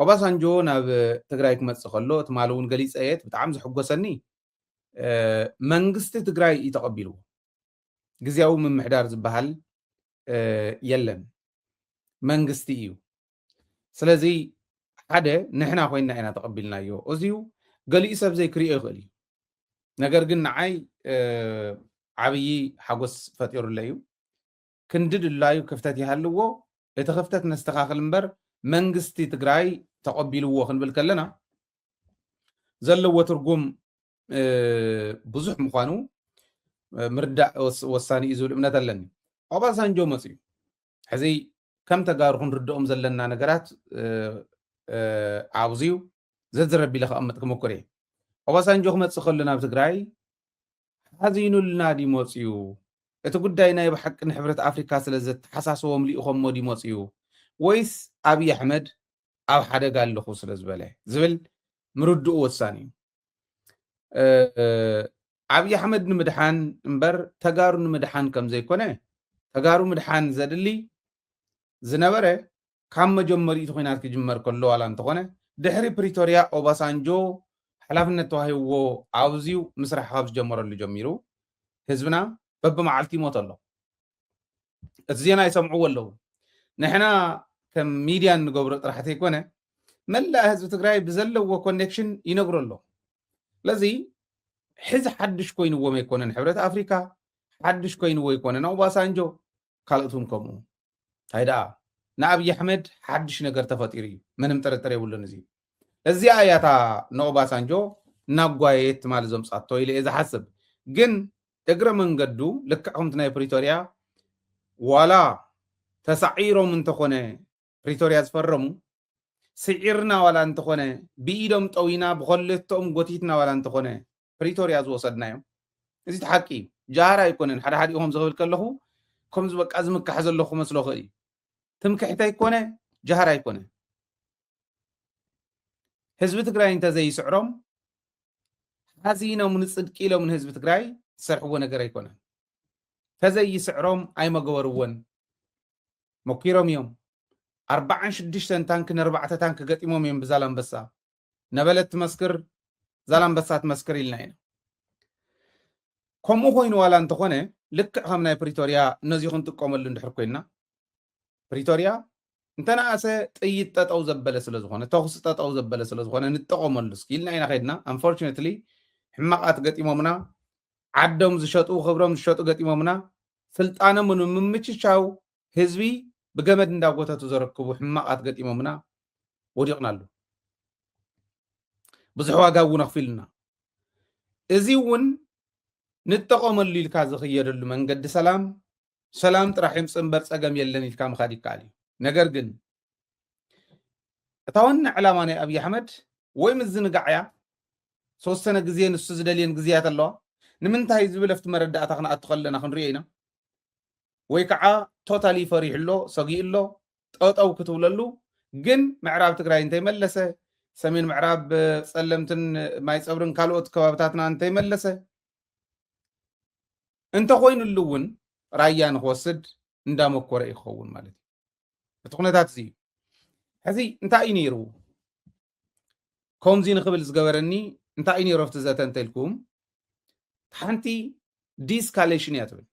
ኦባሳንጆ ናብ ትግራይ ክመጽእ ከሎ ትማሊ እውን ገሊፀ እየ ብጣዕሚ ዝሕጎሰኒ መንግስቲ ትግራይ እዩ ተቐቢልዎ ግዝያዊ ምምሕዳር ዝበሃል የለን መንግስቲ እዩ ስለዚ ሓደ ንሕና ኮይና ኢና ተቐቢልናዮ እዚዩ ገሊኡ ሰብ ዘይክርዮ ይኽእል እዩ ነገር ግን ንዓይ ዓብዪ ሓጎስ ፈጢሩለ እዩ ክንድድ ላዩ ክፍተት ይሃልዎ እቲ ክፍተት ነስተኻኽል እምበር መንግስቲ ትግራይ ተቐቢልዎ ክንብል ከለና ዘለዎ ትርጉም ብዙሕ ምዃኑ ምርዳእ ወሳኒ እዩ ዝብል እምነት ኣለኒ ኦባሳንጆ መፅኡ ሕዚ ከም ተጋሩ ክንርድኦም ዘለና ነገራት ኣብዝዩ ዝርዝር ኣቢለ ክቐምጥ ክምኩር እየ ኦባሳንጆ ክመፅእ ከሎ ናብ ትግራይ ሓዚኑልና ዲ መፅኡ እቲ ጉዳይ ናይ ብሓቂ ንሕብረት ኣፍሪካ ስለ ዘተሓሳስቦም ልኢኾሞ ዲ መፅኡ ወይስ ኣብይ ኣሕመድ ኣብ ሓደጋ ኣለኹ ስለ ዝበለ ዝብል ምርድኡ ወሳኒ እዩ ኣብይ ኣሕመድ ንምድሓን እምበር ተጋሩ ንምድሓን ከም ዘይኮነ ተጋሩ ምድሓን ዘድሊ ዝነበረ ካብ መጀመሪኡ ኩናት ክጅመር ከሎ ዋላ እንተኾነ ድሕሪ ፕሪቶርያ ኦባሳንጆ ሓላፍነት ተዋሂብዎ ኣብዝዩ ምስራሕ ካብ ዝጀመረሉ ጀሚሩ ህዝብና በብመዓልቲ ይሞት ኣሎ እቲ ዜና ይሰምዕዎ ኣለዉ ንሕና ከም ሚድያ እንገብሮ ጥራሕቲ ይኮነ መላእ ህዝቢ ትግራይ ብዘለዎ ኮኔክሽን ይነግሮ ኣሎ ስለዚ ሕዚ ሓድሽ ኮይንዎም ኣይኮነን ሕብረት ኣፍሪካ ሓድሽ ኮይንዎ ይኮነን ኦባሳንጆ ካልኦቱም ከምኡ እንታይ ደኣ ንኣብይ ኣሕመድ ሓድሽ ነገር ተፈጢሩ እዩ ምንም ጥርጥር የብሉን እዚ እዚኣ እያታ ንኦባሳንጆ እናጓየት ማለት ዘምፃቶ ኢለ እየ ዝሓስብ ግን እግረ መንገዱ ልክዕ ከምቲ ናይ ፕሪቶርያ ዋላ ተሳዒሮም እንተኾነ ፕሪቶርያ ዝፈረሙ ስዒርና ዋላ እንተኾነ ብኢዶም ጠዊና ብኮለቶም ጎቲትና ዋላ እንተኾነ ፕሪቶርያ ዝወሰድናዮም እዚ ተሓቂ እዩ ጃሃር ኣይኮነን ሓደ ሓዲኦም ዝኽብል ከለኹ ከምዚ በቃ ዝምካሕ ዘለኹ መስሎ ክእል እዩ ትምክሕቲ ኣይኮነ ጃሃር ኣይኮነ ህዝቢ ትግራይ እንተዘይስዕሮም ሓዚኖም ንፅድቂ ኢሎም ንህዝቢ ትግራይ ዝሰርሕዎ ነገር ኣይኮነን ተዘይስዕሮም ኣይመገበርዎን ሞኪሮም እዮም 46 ታንክ ን4 ታንክ ገጢሞም እዮም ብዛላምበሳ ነበለት ትመስክር ዛላምበሳ ትመስክር ኢልና ኢና ከምኡ ኮይኑ ዋላ እንተኾነ ልክዕ ከም ናይ ፕሪቶርያ ነዚ ክንጥቀመሉ እንድሕር ኮይና ፕሪቶርያ እንተነኣሰ ጥይት ጠጠው ዘበለ ስለ ዝኾነ ተኹስ ጠጠው ዘበለ ስለ ዝኾነ ንጥቀመሉ እስኪ ኢልና ኢና ከይድና አንፎርቹኔትሊ ሕማቃት ገጢሞምና ዓዶም ዝሸጡ ክብሮም ዝሸጡ ገጢሞምና ስልጣኖም ንምምችቻው ህዝቢ ብገመድ እንዳጎተቱ ዘረክቡ ሕማቃት ገጢሞምና ወዲቕናሉ ብዙሕ ዋጋ እውን ኣኽፊልና እዚ እውን ንጥቀመሉ ኢልካ ዝኽየደሉ መንገዲ ሰላም ጥራሕ ይምፅእ እምበር ፀገም የለን ኢልካ ምኻድ ይከኣል እዩ ነገር ግን እታ ዋና ዕላማ ናይ ኣብይ ኣሕመድ ወይ ምዝንጋዕ እያ ተወሰነ ግዜ ንሱ ዝደልየን ግዜያት ኣለዋ ንምንታይ ዝብል ኣብቲ መረዳእታ ክንኣቱ ከለና ክንሪኦ ኢና ወይ ከዓ ቶታሊ ፈሪሕሎ ሰጊኡሎ ጠጠው ክትብለሉ ግን ምዕራብ ትግራይ እንተይመለሰ ሰሜን ምዕራብ ፀለምትን ማይ ፀብርን ካልኦት ከባብታትና እንተይመለሰ እንተኮይኑሉ እውን ራያ ንክወስድ እንዳመኮረ ይኸውን ማለት እዩ እቲ ኩነታት እዚ ሕዚ እንታይ እዩ ነይሩ ከምዚ ንክብል ዝገበረኒ እንታይ እዩ ነይሩ ኣብቲ ዘተ እንተኢልኩም ሓንቲ ዲስካሌሽን እያ ትብል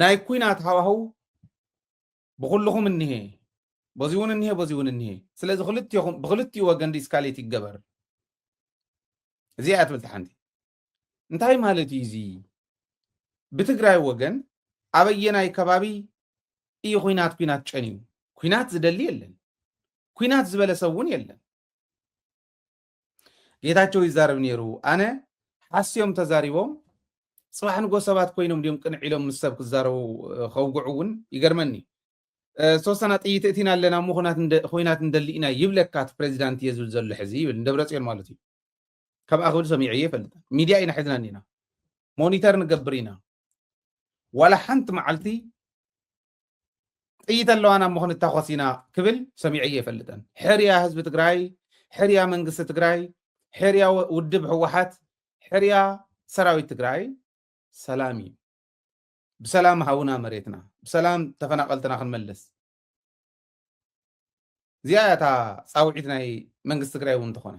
ናይ ኩናት ሃዋህው ብኩልኩም እኒሄ በዚ እውን እኒሄ በዚ እውን እኒሄ ስለዚ ብክልቲኡ ወገን ዲስካሌት ይገበር እዚኣ ትብል ሓንቲ እንታይ ማለት እዩ እዚ ብትግራይ ወገን ኣበየናይ ከባቢ እዩ ኩናት ጨንዩ ኩናት ዝደሊ የለን ኩናት ዝበለ ሰብ እውን የለን ጌታቸው ይዛረብ ነይሩ ኣነ ሓስዮም ተዛሪቦም ጽባሕ ንጎ ሰባት ኮይኖም ድዮም ቅንዕ ኢሎም ምስ ሰብ ክዛረቡ ከውግዑ እውን ይገርመኒ ሶስተና ጥይት እቲና ኣለና እሞ ኩናት እንደሊ ኢና ይብለካት ፕሬዚዳንት እየ ዝብል ዘሎ ሕዚ ይብል ደብረፅዮን ማለት እዩ ከምኣ ክብል ሰሚዐ የፈልጥ ሚድያ ኢና ሒዝና ኒና ሞኒተር ንገብር ኢና ዋላ ሓንቲ መዓልቲ ጥይት ኣለዋና እሞ ክንታኮስ ኢና ክብል ሰሚዐ የፈልጠን ሕርያ ህዝቢ ትግራይ ሕርያ መንግስቲ ትግራይ ሕርያ ውድብ ህወሓት ሕርያ ሰራዊት ትግራይ ሰላም እዩ بسلام هاونا مريتنا بسلام تفناقلتنا خنملس زياتا صاوعتناي منغست تግራይ እውን ተኾነ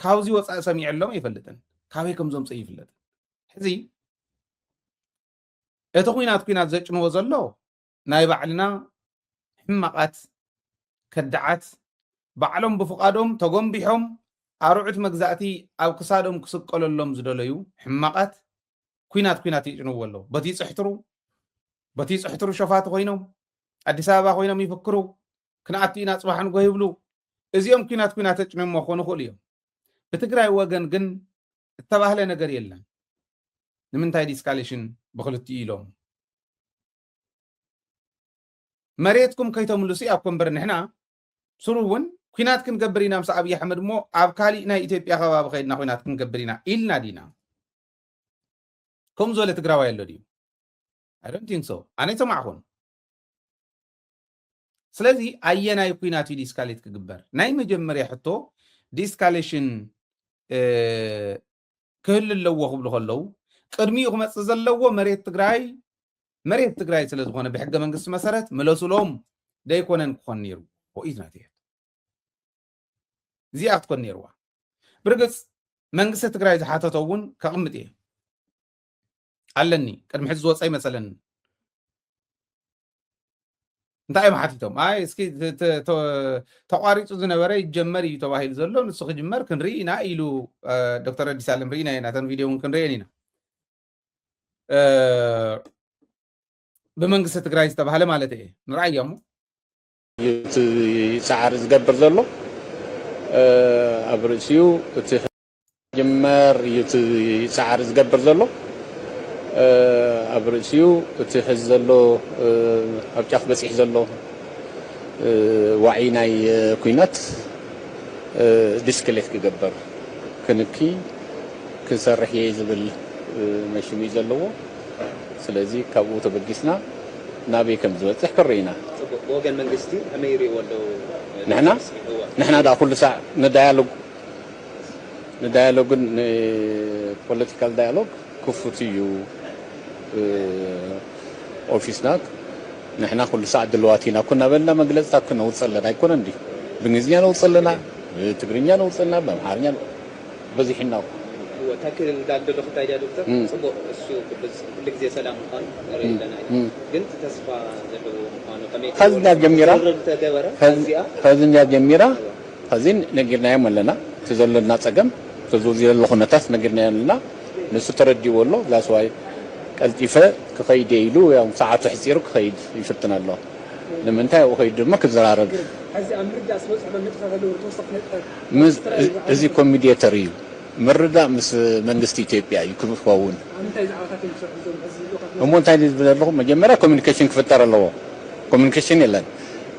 ካብዚ ወፃእ ሰሚዕሎም ይፈልጥን ካበይ ከም ዞምፀ ይፍለጥ ሕዚ እቲ ኩናት ዘጭንዎ ዘሎ ናይ ባዕልና ሕማቃት ከድዓት ባዕሎም ብፍቃዶም ተጎንቢሖም ኣርዑት መግዛእቲ ኣብ ክሳዶም ክስቀለሎም ዝደለዩ ሕማቃት ኩናት ይጭንዎ ኣለዉ በቲ ፅሕትሩ ሸፋት ኮይኖም ኣዲስ ኣበባ ኮይኖም ይፍክሩ ክነኣቱ ኢና ፅባሕ ንጎ ይብሉ እዚኦም ኩናት ተጭንሞ ክኾኑ ይኽእሉ እዮም ብትግራይ ወገን ግን እተባህለ ነገር የለን ንምንታይ ዲስካሌሽን ብክልቲኡ ኢሎም መሬትኩም ከይተምልሱ ኣብ ኮንበር ንሕና ስሩውን ኩናት ክንገብር ኢና ምስ ኣብይ ኣሕመድ ሞ ኣብ ካሊእ ናይ ኢትዮጵያ ከባቢ ከይድና ኩናት ክንገብር ኢና ኢልና ዲና ከምኡ ዝበለ ትግራዋይ ኣሎ ድዩ I don't think so ኣነ ይሰማዕኹን ስለዚ ኣየናይ ኩናት ዲስካሌት ክግበር ናይ መጀመርያ ሕቶ ዲስካሌሽን ክህል ኣለዎ ክብሉ ከለዉ ቅድሚኡ ክመፅእ ዘለዎ መሬት ትግራይ ስለ ዝኾነ ብሕገ መንግስቲ መሰረት መለሱሎም ደይኮነን ክኾን ነይሩ ኢዝናት እየ እዚኣ ክትኮን ነይርዋ ብርግፅ መንግስቲ ትግራይ ዝሓተቶ እውን ከቕምጥ እየ ኣለኒ ቅድሚ ሕዚ ዝወፀ ይመሰለኒ እንታይ እዮም ሓቲቶም ኣይ እስኪ ተቋሪፁ ዝነበረ ይጀመር እዩ ተባሂሉ ዘሎ ንሱ ክጅመር ክንርኢ ኢና ኢሉ ዶክተር ኣዲስ ኣለም ርኢና ኢና ናተን ቪድዮ እውን ክንሪአን ኢና ብመንግስቲ ትግራይ ዝተባሃለ ማለት እየ ንርአያ እሞ እቲ ሰዓር ዝገብር ዘሎ ኣብ ርእሲኡ እቲ ጅመር እቲ ሰዓር ዝገብር ዘሎ ኣብ ርእሲኡ እቲ ሕዚ ዘሎ ኣብ ጫፍ በፂሕ ዘሎ ዋዒ ናይ ኩናት ዲስክሌት ክገበር ክንኪ ክሰርሕ እየ ዝብል መሽሙ እዩ ዘለዎ ስለዚ ካብኡ ተበጊስና ናበይ ከም ዝበፅሕ ክርኢና ወገን መንግስቲ ከመይ ይሪእዎ ኣለዉ ንሕና ዳ ኩሉ ሳዕ ንዳያሎግን ፖለቲካል ዳያሎግ ክፉት እዩ ኦፊስና ንሕና ኩሉ ሳዕ ድልዋት ኢና ኩና በልና መግለፅታት ክነውፅእ ኣለና ኣይኮነ እንዲ ብእንግሊዝኛ ነውፅእ ኣለና ብትግርኛ ነውፅእ ኣለና ብኣምሓርኛ በዚሕና ታክል እንዳደሎ ክታይ ዳ ዶክተር ጽቡቅ እሱ ኩሉ ግዜ ሰላም ምዃኑ ንርኢ ኣለና ግን ተስፋ ዘለዎ ምዃኑ ከዚያ ጀሚራ ከዚ ነጊርናዮም ኣለና እቲ ዘለና ፀገም ተዘውዚ ዘሎ ኩነታት ነጊርናዮ ኣለና ንሱ ተረዲእዎ ኣሎ ላስዋይ ቀልጢፈ ክኸይድ ኢሉ ያው ሰዓቱ ሕፂሩ ክኸይድ ይፍትን ኣሎ ንምንታይ ኣብኡ ከይዱ ድማ ክዘራረብ እዚ ኮሚዲየተር እዩ ምርዳእ ምስ መንግስቲ ኢትዮጵያ እዩ ክኸውን እሞ እንታይ ዝብል ኣለኹ መጀመርያ ኮሚኒኬሽን ክፍጠር ኣለዎ ኮሚኒኬሽን የለን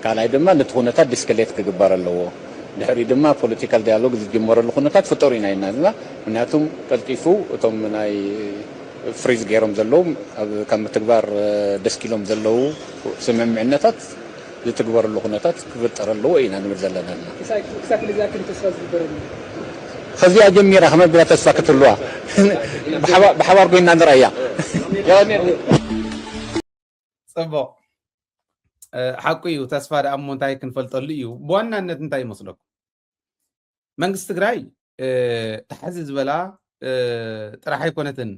ካልኣይ ድማ ነቲ ኩነታት ዲስከሌት ክግበር ኣለዎ ድሕሪ ድማ ፖለቲካል ዳያሎግ ዝጅመረሉ ኩነታት ፍጠሩ ኢና ኢና ምክንያቱም ቀልጢፉ እቶም ናይ ፍሪዝ ገይሮም ዘለዉ ካብ ምትግባር ደስ ኪሎም ዘለዉ ስምምዕነታት ዝትግበረሉ ኩነታት ክፍጠር ኣለዎ ኢና ንብል ዘለና ከዚኣ ጀሚራ ከመይ ብላ ተስፋ ክትህልዋ ብሓባር ኮይና ንርአያ ፅቡቅ ሓቂ እዩ ተስፋ ደኣ እሞ እንታይ ክንፈልጠሉ እዩ ብዋናነት እንታይ ይመስለኩም መንግስቲ ትግራይ ተሓዚ ዝበላ ጥራሕ ኣይኮነትን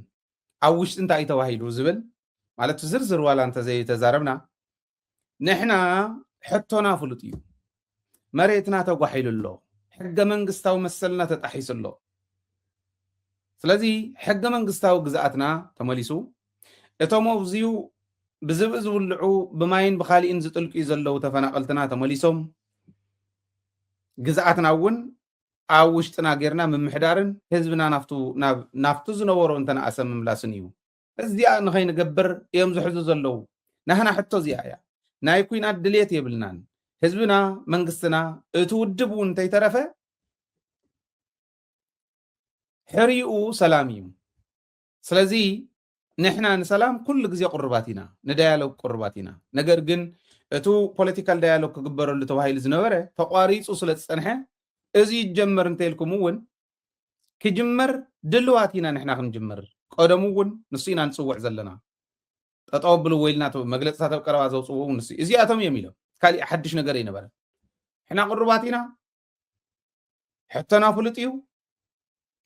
ኣብ ውሽጢ እንታይ እዩ ተባሂሉ ዝብል ማለት ዝርዝር ዋላ እንተዘይተዛረብና ንሕና ሕቶና ፍሉጥ እዩ መሬትና ተጓሒሉ ኣሎ ሕገ መንግስታዊ መሰልና ተጣሒሱ ኣሎ ስለዚ ሕገ መንግስታዊ ግዝኣትና ተመሊሱ እቶም ኣብዝዩ ብዝብእ ዝብልዑ ብማይን ብካሊእን ዝጥልቁ ዘለዉ ተፈናቀልትና ተመሊሶም ግዝኣትና እውን ኣብ ውሽጥና ጌርና ምምሕዳርን ህዝብና ናፍቱ ዝነበሮ እንተነኣሰ ምምላስን እዩ እዚኣ ንኸይንገብር እዮም ዝሕዙ ዘለዉ ናህና ሕቶ እዚኣ እያ ናይ ኩናት ድሌት የብልናን ህዝብና መንግስትና እቲ ውድብ እውን እንተይተረፈ ሕሪኡ ሰላም እዩ ስለዚ ንሕና ንሰላም ኩሉ ግዜ ቁርባት ኢና ንዳያሎግ ቁርባት ኢና ነገር ግን እቲ ፖለቲካል ዳያሎግ ክግበረሉ ተባሂሉ ዝነበረ ተቋሪፁ ስለ ዝፀንሐ እዚ ይጀመር እንተኢልኩም እውን ክጅመር ድልዋት ኢና ንሕና ክንጅመር ቀደሙ እውን ንሱ ኢና ንፅውዕ ዘለና ጠጠው ብሉ ወይልና መግለፅታት ኣብ ቀረባ ዘውፅኡ ንሱ እዚኣቶም እዮም ኢሎም ካሊእ ሓድሽ ነገር ኣይነበረን احنا قرباتنا حتى فلطيو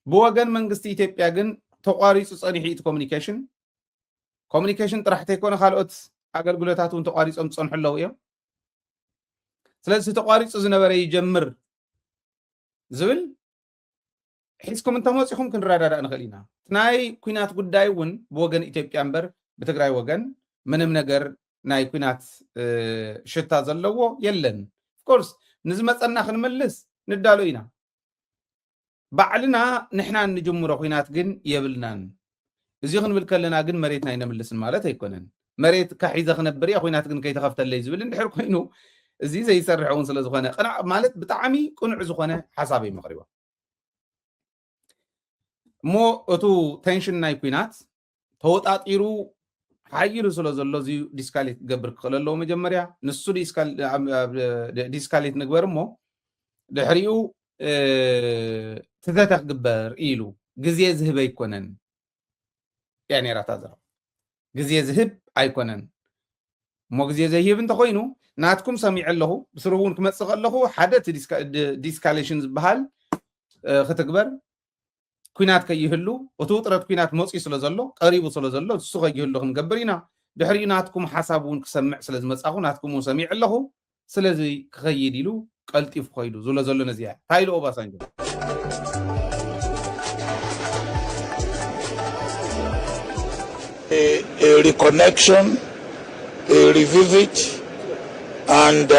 بوغن منغستي إثيوبيا جن تقاريص صنيحيت كوميونيكيشن طرح تيكون خالوت አገልግሎታቱን ተቋሪጾም ጸንሕለው እዮም ስለዚህ ተቋሪጽ ዝነበረ ይጀምር ዝብል ሒዝኩም እንተመጽኹም ክንራዳዳ ንኽእል ኢና ናይ ኩናት ጉዳይ እውን ብወገን ኢትዮጵያ እምበር ብትግራይ ወገን ምንም ነገር ናይ ኩናት ሽታ ዘለዎ የለን ኮርስ ንዝመፀና ክንመልስ ንዳሎ ኢና ባዕልና ንሕና ንጅምሮ ኩናት ግን የብልናን እዚ ክንብል ከለና ግን መሬትና ይነምልስን ማለት ኣይኮነን መሬት ካሒዘ ክነብር እያ ኩናት ግን ከይተኸፍተለይ ዝብል እንድሕር ኮይኑ እዚ ዘይሰርሕውን ስለ ዝኾነ ቅናዕ ማለት ብጣዕሚ ቅኑዕ ዝኾነ ሓሳብ እዩ መቕሪቦ እሞ እቱ ቴንሽን ናይ ኩናት ተወጣጢሩ ሓይሉ ስለ ዘሎ እዚ ዲስካሌት ክገብር ክኽእል ኣለዎ መጀመርያ ንሱ ዲስካሌት ንግበር እሞ ድሕሪኡ ትዘተ ክግበር ኢሉ ግዜ ዝህብ ኣይኮነን እያ ነይራታ ዘራ ግዜ ዝህብ ኣይኮነን እሞ ግዜ ዘይህብ እንተኮይኑ ናትኩም ሰሚዕ ኣለኹ ብስሩ እውን ክመፅእ ከለኹ ሓደ እቲ ዲስካሌሽን ዝበሃል ክትግበር ኩናት ከይህሉ እቲ ውጥረት ኩናት መፅኡ ስለ ዘሎ ቀሪቡ ስለ ዘሎ እሱ ከይህሉ ክንገብር ኢና ድሕሪኡ ናትኩም ሓሳብ እውን ክሰምዕ ስለ ዝመፃኹ ናትኩም እውን ሰሚዕ ኣለኹ ስለዚ ክኸይድ ኢሉ ቀልጢፉ ከይዱ ዝብሎ ዘሎ ነዚያ እንታይ ኢሉ ኦባሳንጆ a reconnection, a revisit, and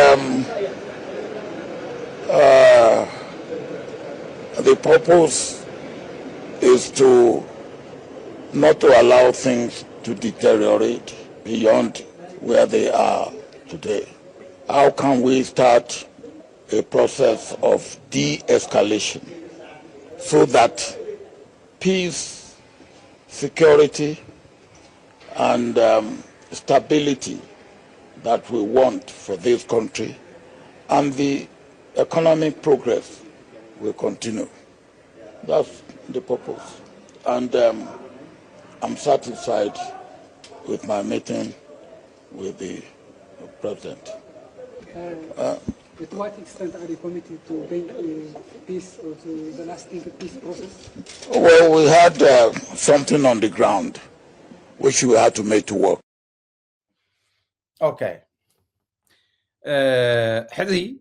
the purpose is to not to allow things to deteriorate beyond where they are today. How can we start a process of de-escalation so that peace, security, and stability that we want for this country and the economic progress will continue. That's the purpose. And I'm satisfied with my meeting with the President. To what extent are you committed to bring peace or to the lasting peace process? Well, we had something on the ground which we had to make to work. Okay. Hadi,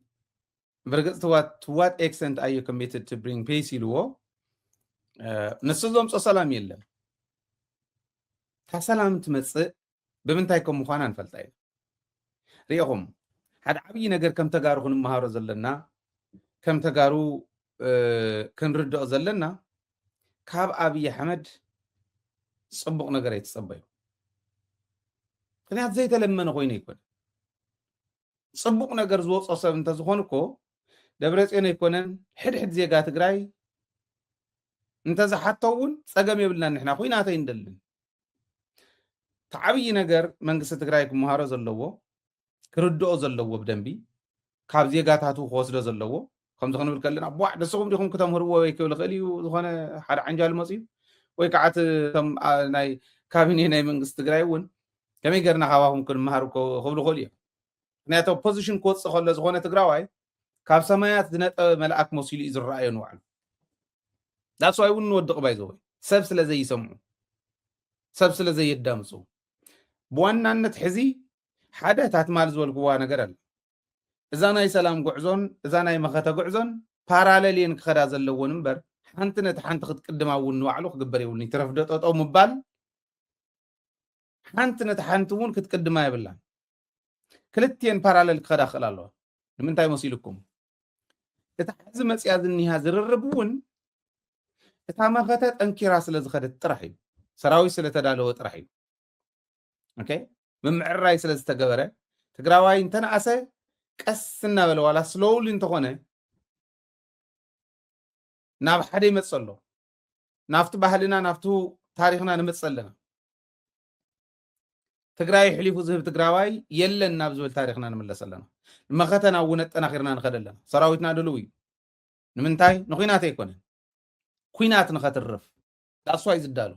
to what extent are you committed to bring peace in war? ንስዞም ሰላም የለም ታሰላም ትመጽእ ብምንታይኩም ምዃና ንፈልጣ ኢና ሪኢኹም ሓደ ዓብዪ ነገር ከም ተጋሩ ክንመሃሮ ዘለና ከም ተጋሩ ክንርድኦ ዘለና ካብ ኣብዪ ኣሕመድ ጽቡቕ ነገር ኣይተጸበዩ ምክንያት ዘይተለመነ ኮይኑ ኣይኮነ ጽቡቕ ነገር ዝወፅኦ ሰብ እንተዝኾኑ እኮ ደብረጽዮን ኣይኮነን ሕድሕድ ዜጋ ትግራይ እንተዝሓቶ እውን ፀገም የብልና ንሕና ኩናት ኣይንደልን ተዓብዪ ነገር መንግስቲ ትግራይ ክመሃሮ ዘለዎ ክርድኦ ዘለዎ ብደንቢ ካብ ዜጋታቱ ክወስዶ ዘለዎ ከምዚ ክንብል ከለና ቧዕ ደስኹም ዲኹም ክተምህርዎ ወይ ክብል ክእል እዩ ዝኾነ ሓደ ዓንጃል መፅዩ ወይ ከዓ እቶም ናይ ካቢኔ ናይ መንግስቲ ትግራይ እውን ከመይ ገርና ካባኹም ክንመሃር ክብሉ ክእሉ እዮም ምክንያቱ ፖዚሽን ክወፅእ ከሎ ዝኾነ ትግራዋይ ካብ ሰማያት ዝነጠበ መልኣክ መሲሉ እዩ ዝረኣዮ ንባዕሉ ዳስ ዋይ እውን ንወድቕ ባይዘወይ ሰብ ስለ ዘይሰምዑ ሰብ ስለ ዘይዳምፁ ብዋናነት ሕዚ ሓደ ታትማል ዝበልክዋ ነገር ኣለ እዛ ናይ ሰላም ጉዕዞን እዛ ናይ መኸተ ጉዕዞን ፓራሌልን ክኸዳ ዘለዎን እምበር ሓንቲ ነቲ ሓንቲ ክትቅድማ እውን ንባዕሉ ክግበር የብሉን ይትረፍዶ ጠጠው ምባል ሓንቲ ነቲ ሓንቲ እውን ክትቅድማ የብላን ክልትየን ፓራሌል ክኸዳ ክእል ኣለዋ ንምንታይ መሲልኩም እቲ ሕዚ መፅያ ዝኒሃ ዝርርብ እውን እታ መኸተ ጠንኪራ ስለ ዝኸደት ጥራሕ እዩ ሰራዊት ስለ ተዳለወ ጥራሕ እዩ ኦኬ ብምዕራይ ስለ ዝተገበረ ትግራዋይ እንተነኣሰ ቀስ እናበለ ዋላ ስሎውሊ እንተኾነ ናብ ሓደ ይመፅእ ኣሎ ናብቲ ባህልና ናብቲ ታሪክና ንመፅእ ኣለና ትግራይ ሕሊፉ ዝህብ ትግራዋይ የለን ናብ ዝብል ታሪክና ንመለስ ኣለና መኸተና እውን ኣጠናኺርና ንኸድ ኣለና ሰራዊትና ድልው እዩ ንምንታይ ንኩናት ኣይኮነን ኩናት ንኸትርፍ ዳስዋይ ዝዳሉ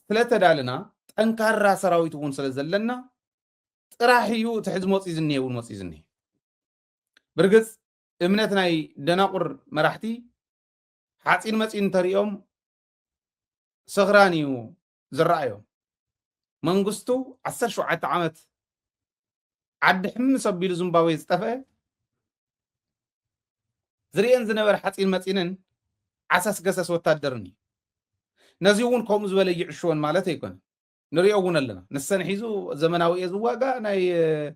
ስለተዳልና ጠንካራ ሰራዊት እውን ስለ ዘለና ጥራሕ እዩ እቲ ሕዚ መፅኡ ዝኒሄ እውን መፅኡ ዝኒሄ برقص امنتنا دناقر مراحتي حاصين مصين تريوم صغرانيو زرعيو منغستو 17 عامت عد حمن سبيل زمبابوي استفى زريان زنبر حاصين مصينن عساس قسس وتادرني نزيون كوم زبل يعشون مالته يكون نريون لنا نسن حيزو زمناوي زواغا ناي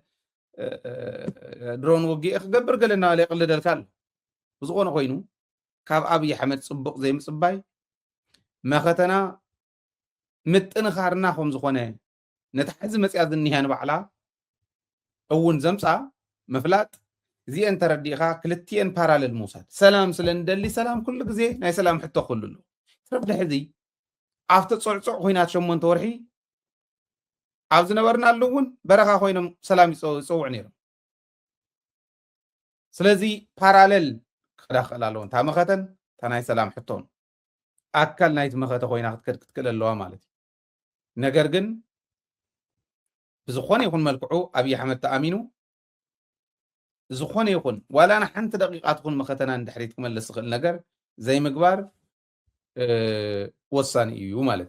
درون وجي اخبر قالنا على يقلد الكال وزغون خوينو كاب ابي احمد صبق زي مصباي ما ختنا متنخارناهم زخونه نتحز مصياد النيهان بعلا اون زمصا مفلات زي انت رديخا كلتين باراليل موساد سلام سلندلي سلام كل غزي ناي سلام حتى كللو ترب دحزي افت صعصع خوينات شمون تورحي عاوز نبرنا اللون برخا خوينم سلام يصوع نيرم سلازي باراليل خلاخلالون تا مختن تا ناي سلام حتون اكل نايت مخته خوينا ክትከለለዋ ማለት ነገር ግን بزخونه يكون ملكعو ابي احمد تامينو زخونه يكون ولا انا حنت دقيقات تكون مختنا اندحريت كملس خل ነገር زي مغبار وصاني እዩ ማለት